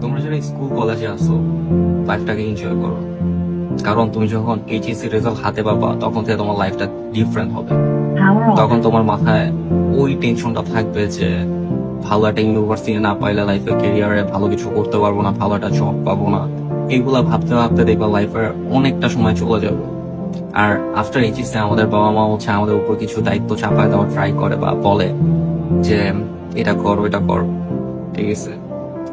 তোমরা যারা স্কুল কলেজে আসো লাইফটাকে এনজয় করো, কারণ তুমি যখন এইচএসসি রেজাল্ট হাতে পাবা তখন থেকে তোমার লাইফটা ডিফারেন্ট হবে। তখন তোমার মাথায় ওই টেনশনটা থাকবে যে ভালো একটা ইউনিভার্সিটি না পাইলে লাইফে ক্যারিয়ারে ভালো কিছু করতে পারবো না, ভালো একটা জব পাবো না। এইগুলা ভাবতে ভাবতে দেখবা লাইফের অনেকটা সময় চলে যাবে। আর আফটার এইচএসসি আমাদের বাবা মা হচ্ছে আমাদের উপর কিছু দায়িত্ব চাপায় দেওয়ার ট্রাই করে বা বলে যে এটা কর ওইটা কর, ঠিক আছে?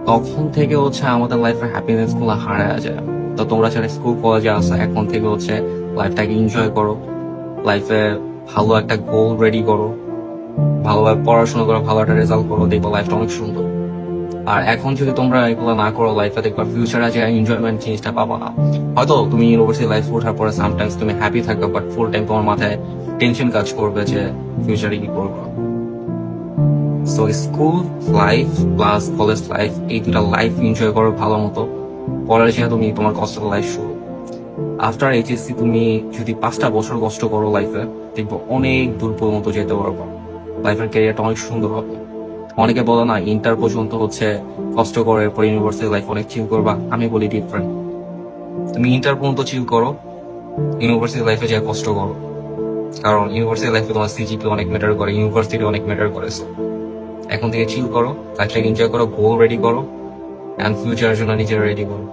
তখন থেকে হচ্ছে আমাদের লাইফের হ্যাপিনেস গুলো হারায় যায়। তো তোমরা যারা স্কুল কলেজে আসো এখন থেকে হচ্ছে লাইফটাকে এনজয় করো, লাইফে ভালো একটা গোল রেডি করো, ভালোভাবে পড়াশোনা করো, ভালো একটা রেজাল্ট করো, দেখবো লাইফটা অনেক সুন্দর। আর এখন যদি তোমরা এগুলো না করো লাইফে দেখবা ফিউচারে যে এনজয়মেন্ট জিনিসটা পাবো না। হয়তো তুমি ইউনিভার্সিটি লাইফ ওঠার পরে সামটাইমস তুমি হ্যাপি থাকবে, বাট ফুল টাইম তোমার মাথায় টেনশন কাজ করবে যে ফিউচারে কি করবো। So school life plus college life, এই দুটা লাইফ এনজয় করো ভালো মতো। পরের যে তুমি তোমার কষ্টের লাইফ শুরু। আফটার এইচএসসি তুমি যদি 5টা বছর কষ্ট করো লাইফে, দেখবো অনেক দূর পর্যন্ত যেতে পারবো, লাইফের ক্যারিয়ারটা অনেক সুন্দর হবে। অনেকে বলে না ইন্টার পর্যন্ত হচ্ছে কষ্ট করো এরপর ইউনিভার্সিটি লাইফ অনেক চিল করবা, আমি বলি ডিফারেন্ট। তুমি ইন্টার পর্যন্ত চিল করো, ইউনিভার্সিটি লাইফে যা কষ্ট করো, কারণ ইউনিভার্সিটি লাইফে তোমার সিজিপি অনেক ম্যাটার করে, ইউনিভার্সিটি অনেক ম্যাটার করে। So, এখন থেকে চিল করো, লাইফটাকে এনজয় করো, গোল রেডি করো, অ্যান্ড ফিউচারের জন্য নিজের রেডি করো।